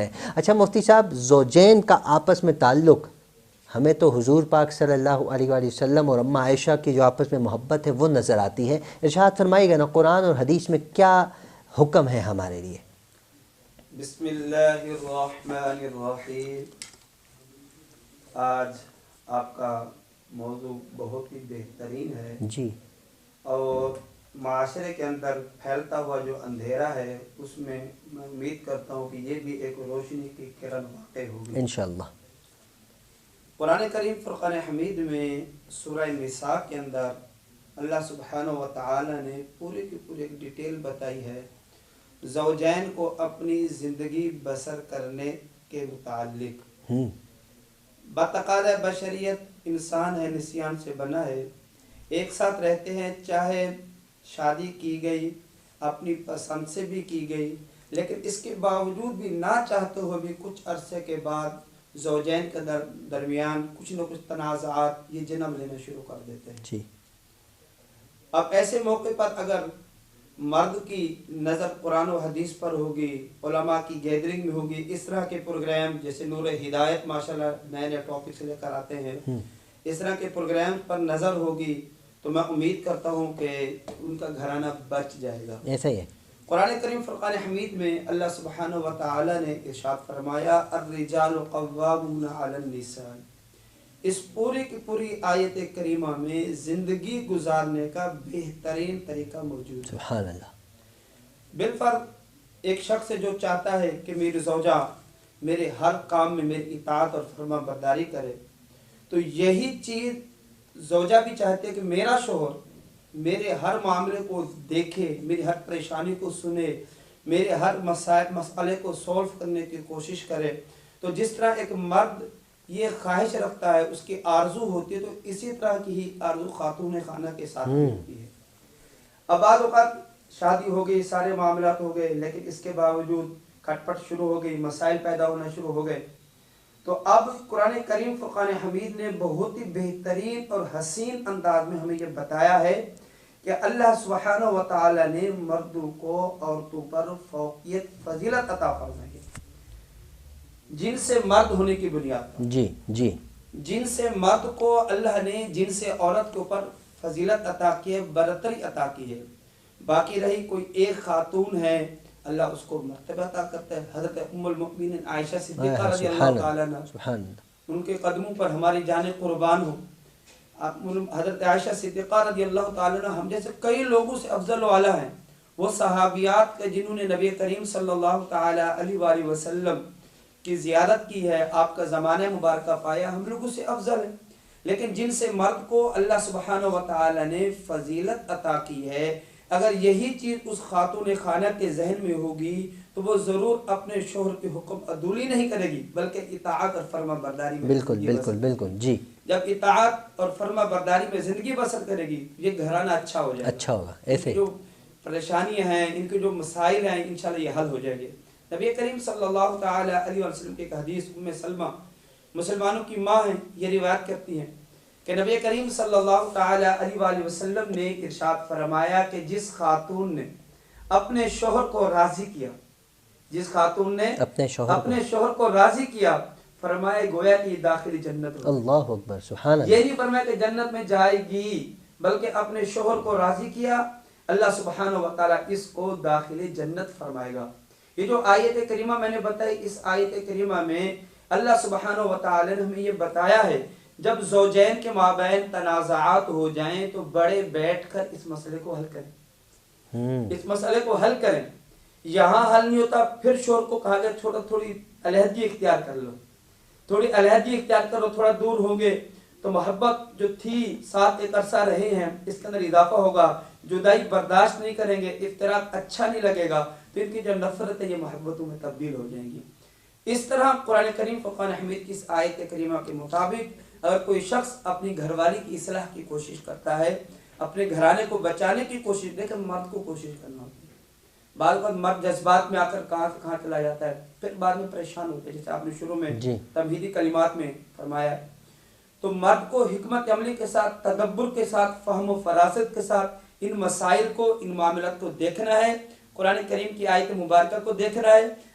ہے۔ اچھا مفتی صاحب، زوجین کا آپس میں تعلق، ہمیں تو حضور پاک صلی اللہ علیہ وآلہ وسلم اور اماں عائشہ کی جو آپس میں محبت ہے وہ نظر آتی ہے، ارشاد فرمائیے گا نا قرآن اور حدیث میں کیا حکم ہے ہمارے لیے؟ بسم اللہ الرحمن الرحیم۔ آج آپ کا موضوع بہت ہی بہترین ہے جی، اور معاشرے کے اندر پھیلتا ہوا جو اندھیرا ہے اس میں امید کرتا ہوں کہ یہ بھی ایک روشنی کی کرن واقع ہوگی انشاءاللہ۔ قرآن کریم فرقان حمید میں سورہ نساء کے اندر اللہ سبحانہ و تعالی نے پورے کی پوری ایک ڈیٹیل بتائی ہے زوجین کو اپنی زندگی بسر کرنے کے متعلق۔ بتقاضۂ بشریت انسان ہے، نسیان سے بنا ہے، ایک ساتھ رہتے ہیں، چاہے شادی کی گئی اپنی پسند سے بھی کی گئی، لیکن اس کے باوجود بھی نہ چاہتے ہوئے بھی کچھ عرصے کے بعد زوجین کے درمیان کچھ نہ کچھ تنازعات یہ جنم لینا شروع کر دیتے ہیں۔ جی، اب ایسے موقع پر اگر مرد کی نظر قرآن و حدیث پر ہوگی، علماء کی گیدرنگ میں ہوگی، اس طرح کے پروگرام جیسے نور ہدایت ماشاءاللہ نئے نئے ٹاپکس لے کر آتے ہیں، اس طرح کے پروگرام پر نظر ہوگی تو میں امید کرتا ہوں کہ ان کا گھرانہ بچ جائے گا۔ ایسا ہی ہے۔ قرآن کریم فرقان حمید میں اللہ سبحانہ و تعالی نے ارشاد فرمایا الرجال قوامون علی النساء۔ اس پوری کی پوری آیت کریمہ میں زندگی گزارنے کا بہترین طریقہ موجود ہے۔ سبحان اللہ۔ بالفرض ایک شخص جو چاہتا ہے کہ میری زوجہ میرے ہر کام میں میری اطاعت اور فرما برداری کرے، تو یہی چیز زوجہ بھی چاہتے ہے کہ میرا شوہر میرے ہر معاملے کو دیکھے، میری ہر پریشانی کو سنے، میرے ہر مسئلے کو سولو کرنے کی کوشش کرے۔ تو جس طرح ایک مرد یہ خواہش رکھتا ہے، اس کی آرزو ہوتی ہے، تو اسی طرح کی ہی آرزو خاتون خانہ کے ساتھ ہوتی ہے۔ اب بعض اوقات شادی ہو گئی، سارے معاملات ہو گئے، لیکن اس کے باوجود کھٹ پٹ شروع ہو گئی، مسائل پیدا ہونا شروع ہو گئے۔ تو اب قرآن کریم فرقان حمید نے بہت ہی بہترین اور حسین انداز میں ہمیں یہ بتایا ہے کہ اللہ سبحانہ و تعالی نے مردوں کو عورتوں پر فوقیت فضیلت عطا فرمائی ہے، جن سے مرد ہونے کی بنیاد پر۔ جی جی، جن سے مرد کو اللہ نے جن سے عورت کے اوپر فضیلت عطا کی ہے، برتری عطا کی ہے۔ باقی رہی کوئی ایک خاتون ہے، اللہ اس کو مرتبہ عطا کرتا ہے۔ حضرت ام المؤمنین عائشہ صدیقہ رضی اللہ تعالیٰ عنہ، ان کے قدموں پر ہماری جانیں قربان ہو۔ حضرت عائشہ صدیقہ رضی اللہ تعالیٰ عنہ ہم جیسے کئی لوگوں سے افضل و اعلیٰ ہیں، وہ صحابیات کے جنہوں نے نبی کریم صلی اللہ تعالیٰ علیہ وآلہ وسلم کی زیارت کی ہے، آپ کا زمانہ مبارکہ پایا، ہم لوگوں سے افضل ہیں۔ لیکن جن سے مرد کو اللہ سبحانہ و تعالیٰ نے فضیلت عطا کی ہے، اگر یہی چیز اس خاتون خانہ کے ذہن میں ہوگی تو وہ ضرور اپنے شوہر کے حکم عدولی نہیں کرے گی، بلکہ اطاعت اور فرما برداری میں بالکل بالکل بالکل۔ جی، جب اطاعت اور فرما برداری میں زندگی بسر کرے گی یہ گھرانہ اچھا ہو جائے گا، اچھا ہوگا۔ ایسے جو پریشانیاں ہیں، ان کے جو مسائل ہیں، انشاءاللہ یہ حل ہو جائے گے۔ نبی کریم صلی اللہ تعالی علیہ وسلم کی ایک حدیث ام سلمہ مسلمانوں کی ماں ہیں، یہ روایت کرتی ہیں کہ نبی کریم صلی اللہ تعالی علیہ وآلہ وسلم نے ارشاد فرمایا کہ جس خاتون نے اپنے شوہر کو راضی کیا، جس خاتون نے اپنے شوہر کو راضی کیا، فرمائے گویا کہ داخل جنت ہو۔ اللہ اکبر، سبحان اللہ۔ یہ نہیں فرمایا کہ جنت میں جائے گی، بلکہ اپنے شوہر کو راضی کیا، اللہ سبحانہ و تعالیٰ اس کو داخل جنت فرمائے گا۔ یہ جو آیت کریمہ میں نے بتائی، اس آیت کریمہ میں اللہ سبحانہ و تعالیٰ نے ہمیں یہ بتایا ہے جب زوجین کے مابین تنازعات ہو جائیں تو بڑے بیٹھ کر اس مسئلے کو حل کریں، اس مسئلے کو حل کریں۔ یہاں حل نہیں ہوتا، پھر شوہر کو کہا گیا تھوڑی علیحدگی اختیار کر لو، تھوڑی علیحدگی اختیار کرو، تھوڑا دور ہوں گے تو محبت جو تھی ساتھ ایک عرصہ رہے ہیں اس کے اندر اضافہ ہوگا، جدائی برداشت نہیں کریں گے، افتراق اچھا نہیں لگے گا، تو ان کی جو نفرت ہے یہ محبتوں میں تبدیل ہو جائیں گی۔ اس طرح قرآن کریم فرقان حمید کی اس آیت کریمہ کے مطابق اگر کوئی شخص اپنی گھر والی کی اصلاح کی کوشش کرتا ہے، اپنے گھرانے کو بچانے کی کوشش، لیکن مرد کو کوشش کرنا ہوتی ہے۔ بعض وقت مرد جذبات میں آ کر کہاں چلا جاتا ہے، پھر بعد میں پریشان ہوتے ہیں، جیسے آپ نے شروع میں تمہیدی کلمات میں فرمایا ہے۔ تو مرد کو حکمت عملی کے ساتھ، تدبر کے ساتھ، فہم و فراست کے ساتھ ان مسائل کو، ان معاملات کو دیکھنا ہے، قرآن کریم کی آیت مبارکہ کو دیکھنا ہے۔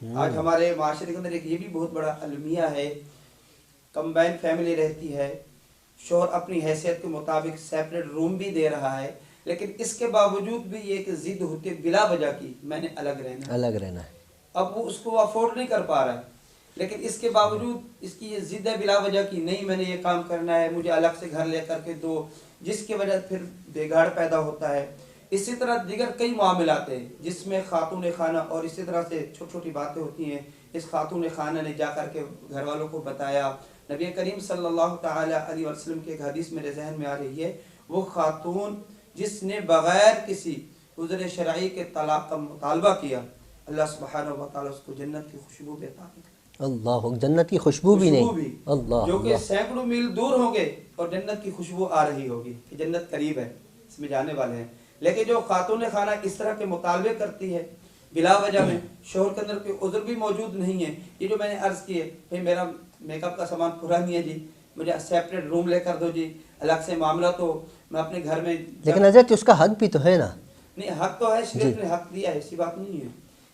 آج ہمارے معاشرے کے اندر ایک یہ بھی بہت بڑا المیہ ہے، کمبائن فیملی رہتی ہے، شوہر اپنی حیثیت کے مطابق سیپریٹ روم بھی دے رہا ہے، لیکن اس کے باوجود بھی یہ ایک ضد ہوتی ہے بلا وجہ کی، میں نے الگ رہنا ہے۔ اب وہ اس کو افورڈ نہیں کر پا رہا ہے، لیکن اس کے باوجود اس کی یہ ضد ہے بلا وجہ کی، نہیں میں نے یہ کام کرنا ہے، مجھے الگ سے گھر لے کر کے دو، جس کی وجہ پھر بگاڑ پیدا ہوتا ہے۔ اسی طرح دیگر کئی معاملات ہیں جس میں خاتون خانہ، اور اسی طرح سے چھوٹی چھوٹی باتیں ہوتی ہیں، اس خاتون خانہ نے جا کر کے گھر والوں کو بتایا۔ نبی کریم صلی اللہ تعالی علیہ وسلم کی ایک حدیث میرے ذہن میں آ رہی ہے، وہ خاتون جس نے بغیر کسی عذر شرعی کے طلاق کا مطالبہ کیا، اللہ سبحانہ و تعالی اس کو جنت کی خوشبو دیتا ہے۔ اللہ، جنت کی خوشبو بھی نہیں، اللہ، جو کہ سینکڑوں میل دور ہوں گے اور جنت کی خوشبو آ رہی ہوگی کہ جنت قریب ہے، اس میں جانے والے ہیں۔ لیکن جو خاتون خانہ اس طرح کے مطالبے کرتی ہے بلا وجہ میں، شوہر کے اندر کوئی عذر بھی موجود نہیں ہے، یہ جو میں نے عرض کی ہے، بھئی میرا میک اپ کا سامان پورا نہیں ہے جی، مجھے سیپریٹ روم لے کر دو جی، الگ سے معاملہ تو میں اپنے گھر میں، لیکن حضرت اس کا حق بھی تو ہے نا۔ نہیں، حق تو ہے، شریعت نے حق دیا ہے، ایسی بات نہیں ہے،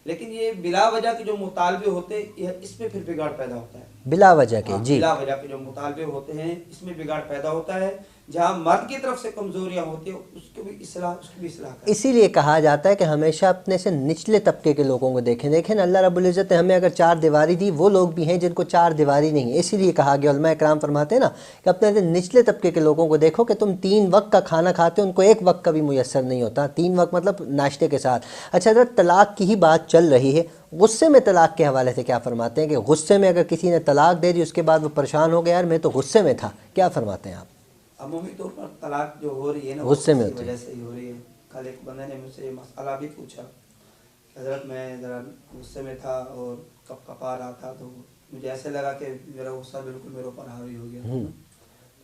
لیکن یہ بلا وجہ کے جو مطالبے ہوتے ہیں اس میں پھر بگاڑ پیدا ہوتا ہے، بلا وجہ کے، جی بلا وجہ کے جو مطالبے ہوتے ہیں اس میں بگاڑ پیدا ہوتا ہے۔ جہاں مرد کی طرف سے کمزوریاں ہوتی ہیں اس کی بھی اصلاح کریں۔ اسی لیے کہا جاتا ہے کہ ہمیشہ اپنے سے نچلے طبقے کے لوگوں کو دیکھیں نا، اللہ رب العزت نے ہمیں اگر چار دیواری دی، وہ لوگ بھی ہیں جن کو چار دیواری نہیں ہے، اسی لیے کہا گیا، علماء اکرام فرماتے ہیں نا کہ اپنے سے نچلے طبقے کے لوگوں کو دیکھو کہ تم 3 وقت کا کھانا کھاتے ہو، ان کو 1 وقت کا بھی میسر نہیں ہوتا، 3 وقت مطلب ناشتے کے ساتھ۔ اچھا حضرت، طلاق کی ہی بات چل رہی ہے، غصے میں طلاق کے حوالے سے کیا فرماتے ہیں کہ غصے میں اگر کسی نے طلاق دے دی، اس کے بعد وہ پریشان ہو گیا، یار میں تو غصے میں تھا، کیا فرماتے ہیں آپ؟ عمومی طور پر طلاق جو ہو رہی ہے نا، غصے میں کی وجہ سے ہی ہو رہی ہے۔ کل ایک بندے نے مجھ سے یہ مسئلہ بھی پوچھا کہ حضرت میں ذرا غصے میں تھا اور کپ کپا رہا تھا، تو مجھے ایسے لگا کہ میرا غصہ بالکل میرے اوپر حاوی ہو گیا۔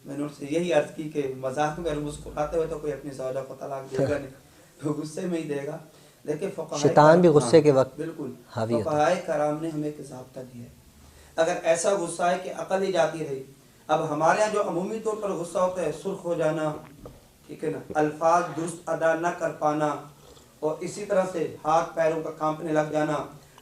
میں نے ان سے یہی عرض کی کہ مذاق میں مسکراتے ہوئے تو کوئی اپنی زوجہ کو طلاق دے گا نہیں، تو غصے میں ہی دے گا۔ دیکھیں شیطان بھی غصے کے وقت بالکل حاوی ہوتا ہے۔ فقہائے کرام نے ہمیں ایک ضابطہ دیا ہے، اگر ایسا غصہ ہے کہ عقل ہی جاتی رہی، اب ہمارے یہاں جو عمومی طور پر غصہ ہوتا ہے، سرخ ہو جانا، ٹھیک ہے نا، الفاظ درست ادا نہ کر پانا، اور اسی طرح سے ہاتھ پیروں کا کانپنے لگ جانا،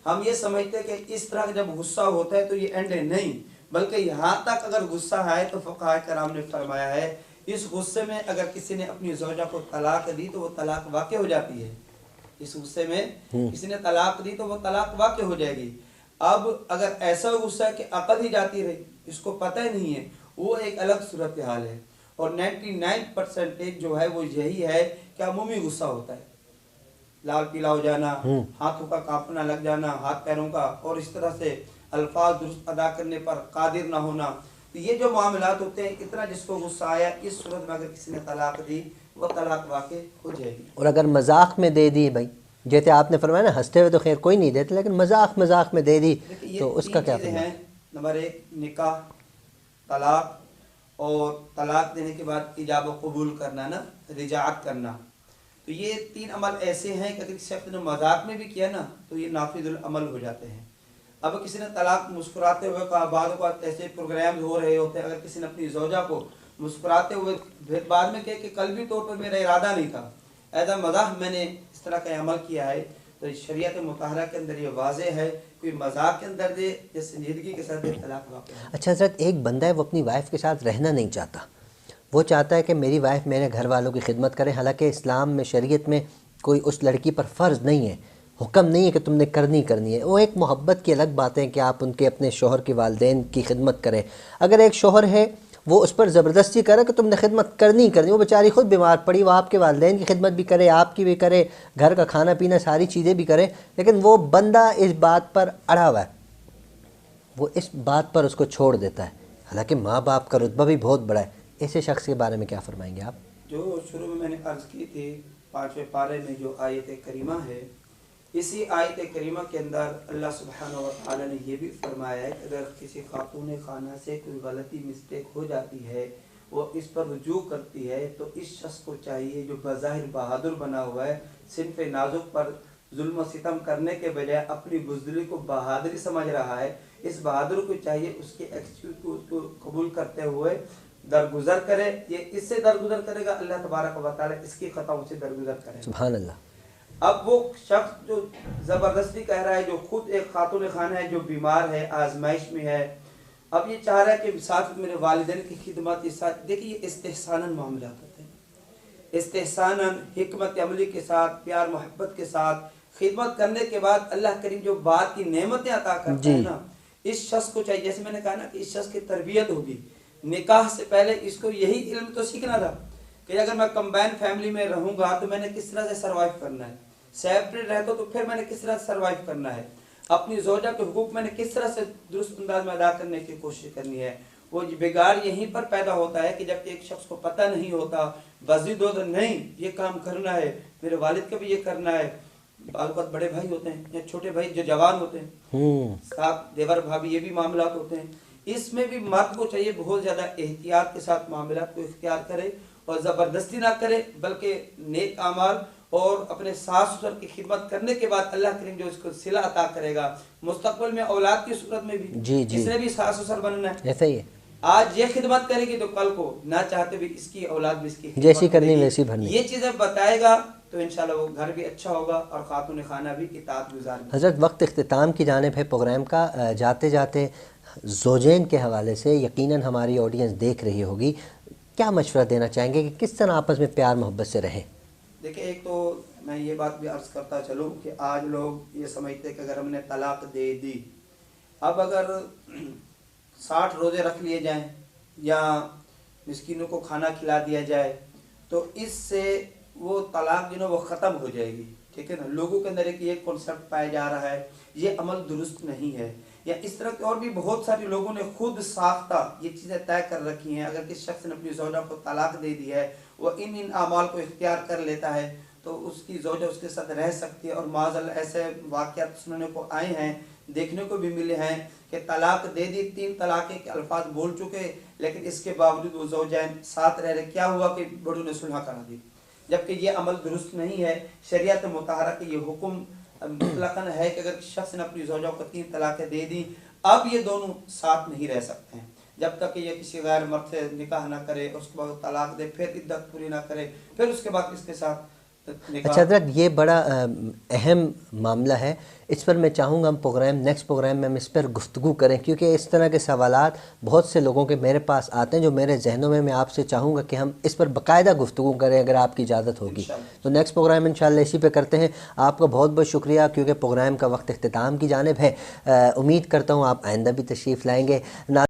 ہم یہ سمجھتے ہیں کہ اس طرح جب غصہ ہوتا ہے تو یہ اینڈ ہے، نہیں، بلکہ یہاں تک اگر غصہ ہے تو فقہائے کرام نے فرمایا ہے اس غصے میں اگر کسی نے اپنی زوجہ کو طلاق دی تو وہ طلاق واقع ہو جاتی ہے، اس غصے میں کسی نے طلاق دی تو وہ طلاق واقع ہو جائے گی۔ اب اگر ایسا غصہ ہے کہ عقل ہی جاتی رہی، اس کو پتہ ہی نہیں ہے، وہ ایک الگ صورتحال ہے، اور 99% جو ہے وہ یہی ہے کہ عمومی غصہ ہوتا ہے، لال پیلا ہو جانا، ہاتھوں کا کانپنا لگ جانا، ہاتھ پیروں کا، اور اس طرح سے الفاظ درست ادا کرنے پر قادر نہ ہونا، تو یہ جو معاملات ہوتے ہیں، اتنا جس کو غصہ آیا، اس صورت میں اگر کسی نے طلاق دی وہ طلاق واقع ہو جائے گی۔ اور اگر مذاق میں دے دی بھائی، جیسے آپ نے فرمایا نا، ہنستے ہوئے تو خیر کوئی نہیں دیتے، لیکن مذاق میں دے دی تو اس کا کیا فرمایا؟ ہیں نمبر 1 نکاح، طلاق، اور طلاق دینے کے بعد ایجاب و قبول کرنا نا، رجاعت کرنا، تو یہ 3 عمل ایسے ہیں کہ اگر کسی شخص نے مذاق میں بھی کیا نا تو یہ نافذ العمل ہو جاتے ہیں۔ اب کسی نے طلاق مسکراتے ہوئے کہا، بعض اوقات ایسے پروگرامز ہو رہے ہوتے ہیں، اگر کسی نے اپنی زوجہ کو مسکراتے ہوئے پھر بعد میں کہے کہ قلبی طور پر میرا ارادہ نہیں تھا، ایسا مزاح میں نے اس طرح کا عمل کیا ہے، تو شریعت مطہرہ کے اندر یہ واضح ہے، کوئی مذاق کے اندر دے یا سنجیدگی کے ساتھ دے، طلاق واقع ہے۔ اچھا حضرت، ایک بندہ ہے وہ اپنی وائف کے ساتھ رہنا نہیں چاہتا، وہ چاہتا ہے کہ میری وائف میرے گھر والوں کی خدمت کرے، حالانکہ اسلام میں، شریعت میں کوئی اس لڑکی پر فرض نہیں ہے، حکم نہیں ہے کہ تم نے کرنی ہے، وہ ایک محبت کی الگ بات ہے کہ آپ ان کے اپنے شوہر کے والدین کی خدمت کریں۔ اگر ایک شوہر ہے وہ اس پر زبردستی کرے کہ تم نے خدمت کرنی، وہ بیچاری خود بیمار پڑی، وہ آپ کے والدین کی خدمت بھی کرے، آپ کی بھی کرے، گھر کا کھانا پینا ساری چیزیں بھی کرے، لیکن وہ بندہ اس بات پر اڑا ہوا ہے، وہ اس بات پر اس کو چھوڑ دیتا ہے، حالانکہ ماں باپ کا رتبہ بھی بہت بڑا ہے، ایسے شخص کے بارے میں کیا فرمائیں گے آپ؟ جو شروع میں نے عرض کی تھی 5ویں پارے میں جو آیت کریمہ ہے، اسی آیت کریمہ کے اندر اللہ سبحانہ و تعالی نے یہ بھی فرمایا ہے کہ اگر کسی خاتون خانہ سے کوئی غلطی مسٹیک ہو جاتی ہے، وہ اس پر رجوع کرتی ہے، تو اس شخص کو چاہیے جو بظاہر بہادر بنا ہوا ہے، صنف نازک پر ظلم و ستم کرنے کے بجائے اپنی بزدلی کو بہادری سمجھ رہا ہے، اس بہادر کو چاہیے اس کے ایکسکیوز کو قبول کرتے ہوئے درگزر کرے، یہ اس سے درگزر کرے گا، اللہ تبارک و تعالی اس کی خطاؤں سے درگزر کرے گا۔ سبحان اللہ۔ اب وہ شخص جو زبردستی کہہ رہا ہے، جو خود ایک خاتون خانہ ہے، جو بیمار ہے، آزمائش میں ہے، اب یہ چاہ رہا ہے کہ ساتھ میرے والدین کی خدمت کے ساتھ، دیکھیے یہ استحساناً معاملات ہوتے ہیں، استحساناً حکمت عملی کے ساتھ، پیار محبت کے ساتھ خدمت کرنے کے بعد اللہ کریم جو بات کی نعمتیں عطا کرتا ہے نا، اس شخص کو چاہیے، جیسے میں نے کہا نا کہ اس شخص کی تربیت ہوگی، نکاح سے پہلے اس کو یہی علم تو سیکھنا تھا کہ اگر میں کمبائن فیملی میں رہوں گا تو میں نے کس طرح سے سروائیو کرنا ہے، سیپریٹ رہتا تو پھر میں نے کس طرح سے سروائیو کرنا ہے، اپنی زوجہ کے حقوق میں نے کس طرح سے درست انداز میں ادا کرنے کی کوشش کرنی ہے۔ وہ بگاڑ یہیں پر پیدا ہوتا ہے کہ جب ایک شخص کو پتہ نہیں ہوتا، بزید ہوتا نہیں یہ کام کرنا ہے، میرے والد کا بھی یہ کرنا ہے، بعض اوقات بڑے بھائی ہوتے ہیں یا چھوٹے بھائی جو جوان ہوتے ہیں، ساتھ دیور بھابھی، یہ بھی معاملات ہوتے ہیں، اس میں بھی مرد کو چاہیے بہت زیادہ احتیاط کے ساتھ معاملات کو اختیار کرے اور زبردستی نہ کرے، بلکہ نیک اعمال اور اپنے ساس سسر کی خدمت کرنے کے بعد اللہ کریم جو اس کو صلہ عطا کرے گا، مستقبل میں اولاد کی صورت میں بھی اس نے بھی ساس سسر بننا ہے، ایسا ہی ہے، آج یہ خدمت کرے گی تو کل کو نہ چاہتے بھی اس کی اولاد بھی اس کی خدمت جیسی کرنی کرے گی۔ ویسی بھرنی۔ یہ چیزیں بتائے گا تو انشاءاللہ وہ گھر بھی اچھا ہوگا اور خاتون خانہ بھی اطاعت گزار بھی۔ حضرت وقت اختتام کی جانب ہے پروگرام کا، جاتے جاتے زوجین کے حوالے سے یقیناً ہماری آڈینس دیکھ رہی ہوگی، کیا مشورہ دینا چاہیں گے کہ کس طرح آپس میں پیار محبت سے رہیں؟ دیکھیں، ایک تو میں یہ بات بھی عرض کرتا چلوں کہ آج لوگ یہ سمجھتے کہ اگر ہم نے طلاق دے دی، اب اگر 60 روزے رکھ لیے جائیں یا مسکینوں کو کھانا کھلا دیا جائے تو اس سے وہ طلاق جو ہے وہ ختم ہو جائے گی، ٹھیک ہے نا۔ لوگوں کے اندر ایک یہ کنسپٹ پایا جا رہا ہے، یہ عمل درست نہیں ہے، یا اس طرح کے اور بھی بہت سارے لوگوں نے خود ساختہ یہ چیزیں طے کر رکھی ہیں، اگر کس شخص نے اپنی زوجہ کو طلاق دے دی ہے، وہ ان اعمال کو اختیار کر لیتا ہے تو اس کی زوجہ اس کے ساتھ رہ سکتی ہے، اور معاذ اللہ ایسے واقعات سننے کو آئے ہیں، دیکھنے کو بھی ملے ہیں کہ طلاق دے دی، 3 طلاقیں کے الفاظ بول چکے، لیکن اس کے باوجود وہ زوجین ساتھ رہ رہے، کیا ہوا کہ بڑوں نے صلح کرا دی، جبکہ یہ عمل درست نہیں ہے۔ شریعت مطہرہ کے یہ حکم مطلقاً ہے کہ اگر شخص نے اپنی زوجہ کو 3 طلاقیں دے دی، اب یہ دونوں ساتھ نہیں رہ سکتے ہیں جب تک کہ یہ کسی غیر مرد سے نکاح نہ کرے، اس کے بعد طلاق دے، پھر عدت پوری نہ کرے، پھر اس کے بعد اس کے ساتھ نکاح۔ اچھا حضرت، یہ بڑا اہم معاملہ ہے، اس پر میں چاہوں گا ہم نیکسٹ پروگرام میں ہم اس پر گفتگو کریں، کیونکہ اس طرح کے سوالات بہت سے لوگوں کے میرے پاس آتے ہیں جو میرے ذہنوں میں آپ سے چاہوں گا کہ ہم اس پر باقاعدہ گفتگو کریں اگر آپ کی اجازت ہوگی تو نیکسٹ پروگرام انشاءاللہ اسی پہ کرتے ہیں۔ آپ کا بہت بہت شکریہ، کیونکہ پروگرام کا وقت اختتام کی جانب ہے، امید کرتا ہوں آپ آئندہ بھی تشریف لائیں گے۔